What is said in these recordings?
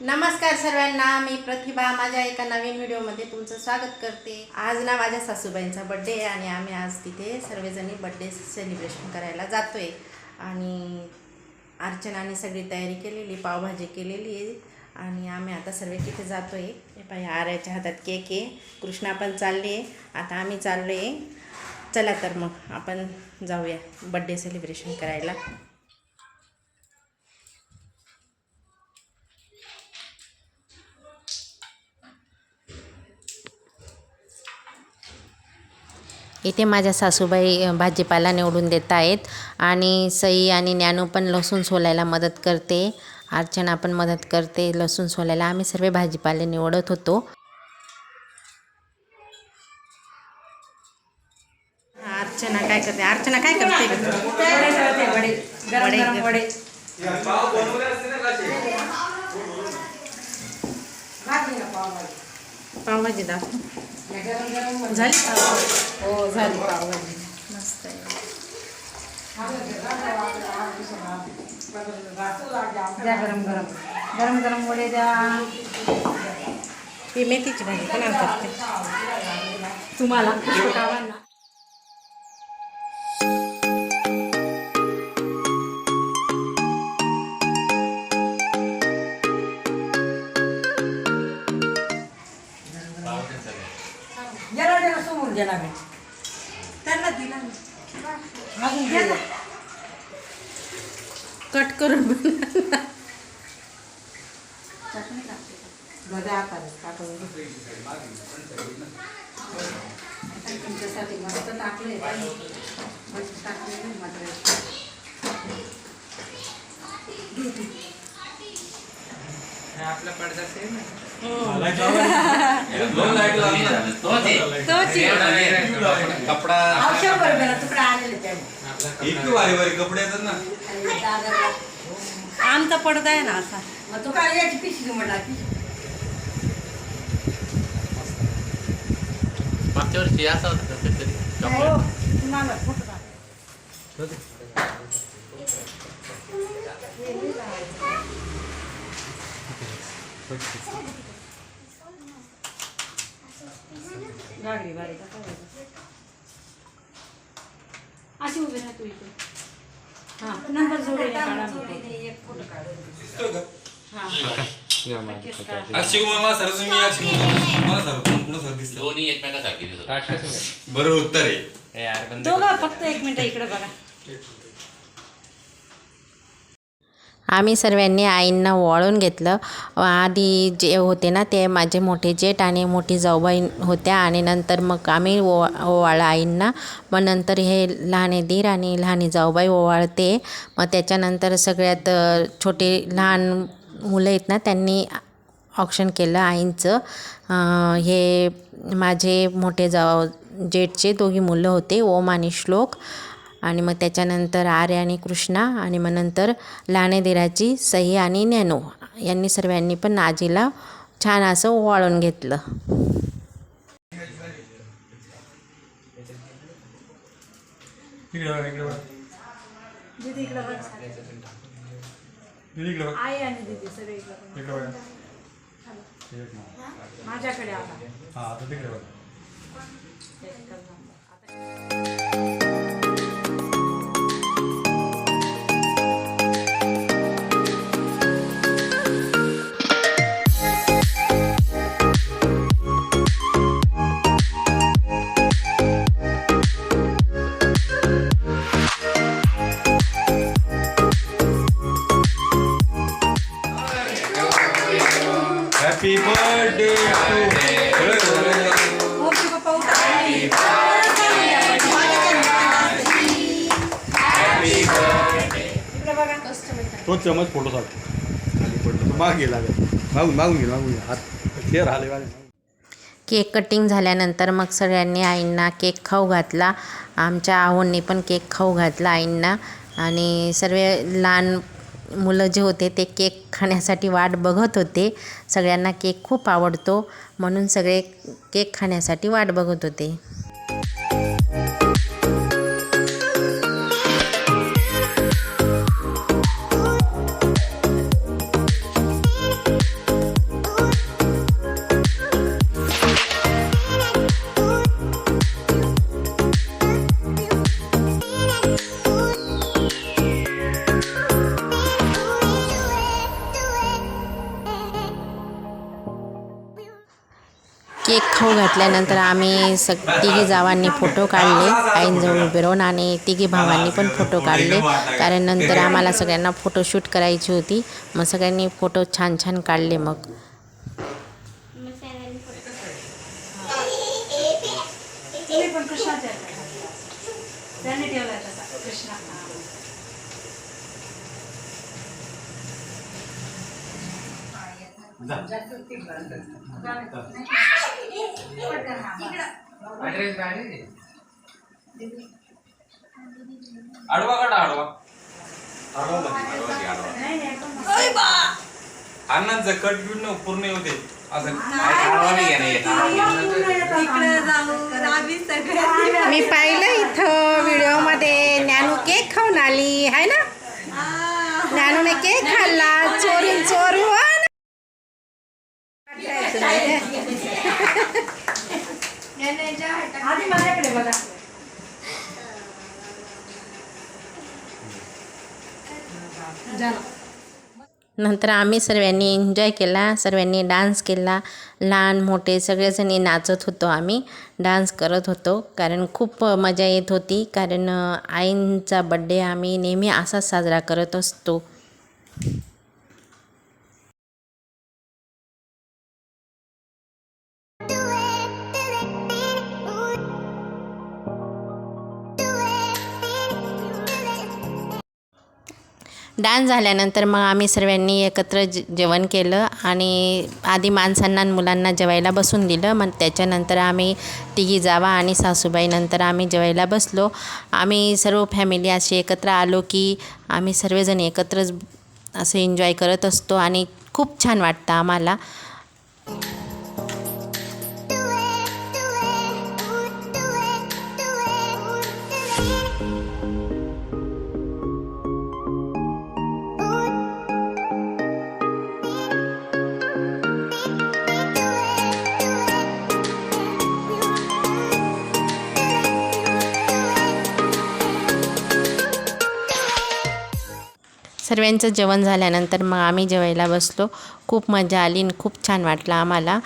नमस्कार सर्वांना, मी प्रतिभा माझ्या एका नवीन व्हिडिओमध्ये तुमचं स्वागत करते। आज ना माझ्या सासूबाईंचा बर्थडे आहे आणि आम्ही आज तिथे सर्वजणी बर्थडे सेलिब्रेशन करायला जातोय। आणि अर्चनाने सगळी तयारी केलेली, पावभाजी केलेली आहे आणि आम्ही आता सर्व तिथे जातोय। हे पाय आर्याच्या हातात केक आहे, कृष्णा पण चालली आहे, आता आम्ही चाललोय। चला तर मग आपण जाऊया बर्थडे सेलिब्रेशन करायला। इथे माझ्या सासूबाई भाजीपाला निवडून देत आहेत आणि सई आणि ज्ञानू पण लसूण सोलायला मदत करते, अर्चना पण मदत करते लसूण सोलायला। आम्ही सर्व भाजीपाले निवडत होतो। अर्चना काय करते? अर्चना काय करते? वडे गरम वडे पावभाजी दाखव झाली। हो झाली पावभाजी, मस्त आहे। द्या गरम गरम गरम गरम वडे द्या। ही मेथीची भाजी पण करते तुम्हाला समोर द्या लागेल, त्यांना दिला अजून द्या कट करून तुमच्यासाठी मस्त टाकले आपला पडदा सेम आहे। कपडा तुकडा आलेले कपडे येतात ना। आमचा पडदा आहे ना असा, मग तू काय याची पिशवी म्हटला मागच्या वर्षी असा होता कधीतरी तुम्हाला फोटो गाडी बारी अशी उभी राहा तू इथे। हां नंबर जोडून काढा, एक फोटो काढून दोन्ही एकमेकांसारखी दिसतात। बरोबर उत्तर आहे यार दोघं फक्त एक मिनिट इकडे बघा। आम्ही सर्वांनी आईंना ओवाळून घेतलं। आधी जे होते ना ते माझे मोठे जेठ आणि मोठी जाऊबाई होत्या आणि नंतर मग आम्ही ओवाळलं आईंना। मग नंतर हे लहाने दीर आणि लहानी जाऊबाई ओवाळते। मग त्याच्यानंतर सगळ्यात छोटे लहान मुलं आहेत ना त्यांनी ऑक्शन केलं आईंचं। हे माझे मोठे जेठचे दोघी मुलं होते, ओम आणि श्लोक। आणि मग त्याच्यानंतर आर्य आणि कृष्णा आणि मग नंतर लहाने दिराची सई आणि ज्ञानू यांनी सर्वांनी पण आजीला छान असं ओवाळून घेतलं। आई आणि दीदी सगळे माझ्याकडे आला। हॅपी बर्थडे तो चमच फोटो खाली पडतो तो मागे लागेल, मागून घे हात चेअर आले वाले। केक कटिंग झाल्यानंतर मग सगळ्यांनी आईंना केक खाऊ घातला। आमच्या आहोंनी पण केक खाऊ घातला आईंना। आणि सर्व लहान मुलं जे होते ते केक खाण्यासाठी वाट बघत होते। सगळ्यांना केक खूप आवडतो म्हणून सगळे केक खाण्यासाठी वाट बघत होते। केक खाऊ घातल्यानंतर आम्ही तिघी जावांनी फोटो काढले आईंजवळ उभे राहून आणि तिघी भावांनी पण फोटो काढले कारण नंतर आम्हाला सगळ्यांना फोटोशूट करायची होती. मग सगळ्यांनी फोटो छान छान काढले. मग तुम्ही पण कृष्णाचे त्यांनी ठेवलाय तसा कृष्णा. आडवा काढा आडवा अण्णांचं कट बिट न पूर्ण होते असं मी पाहिलं इथं व्हिडिओमध्ये ज्ञानू केक खाऊन आली आहे ना. ज्ञानूने केक खाल्ला चोरून चोरून. आधी माझ्याकडे बघा. नंतर आम्ही सर्वांनी एन्जॉय केला. सर्वांनी डान्स केला. लहान मोठे सगळेजणी नाचत होतो. आम्ही डान्स करत होतो कारण खूप मजा येत होती. कारण आईंचा बड्डे आम्ही नेहमी असाच साजरा करत असतो. डान्स झाल्यानंतर मग आम्ही सर्वांनी एकत्र जेवण केलं आणि आधी माणसांना आणि मुलांना जेवायला बसून दिलं. मग त्याच्यानंतर आम्ही तिघी जावा आणि सासूबाई नंतर आम्ही जेवायला बसलो. आम्ही सर्व फॅमिली अशी एकत्र आलो की आम्ही सर्वजण एकत्रच असं एन्जॉय करत असतो आणि खूप छान वाटतं आम्हाला. सर्वांचं जेवण झाल्यानंतर मग आम्ही जेवायला बसलो. खूप मजा आली आणि खूप छान वाटलं आम्हाला.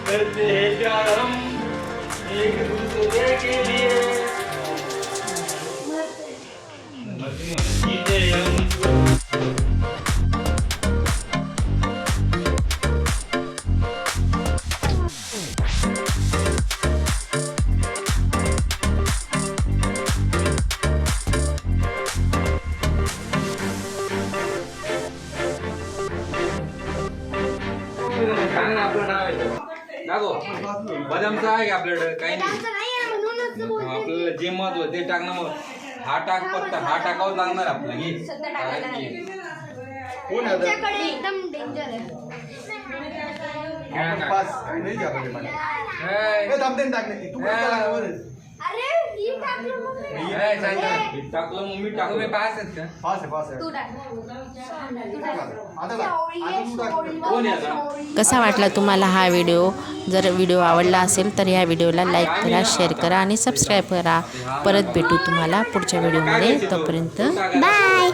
करते हैं प्यार हम एक दूसरे के लिए जीते हम बदामचं आहे का आपल्याकडे काही नाही आपल्याला जे महत्व ते टाकणं. मग हा टाक फक्त हा टाकावं लागणार आपल्याला. कोण आहे एकदम डेंजर आहे. अरे ही टाकलं मम्मी. टाकलं मम्मी टाकलं मी पास आहेत का तू टाक. कोण आहे आता? कसा वाटला तुम्हाला हा व्हिडिओ? जर व्हिडिओ आवडला असेल तर ह्या व्हिडिओला लाईक करा, शेअर करा आणि सबस्क्राईब करा. परत भेटू तुम्हाला पुढच्या व्हिडिओमध्ये. तोपर्यंत बाय.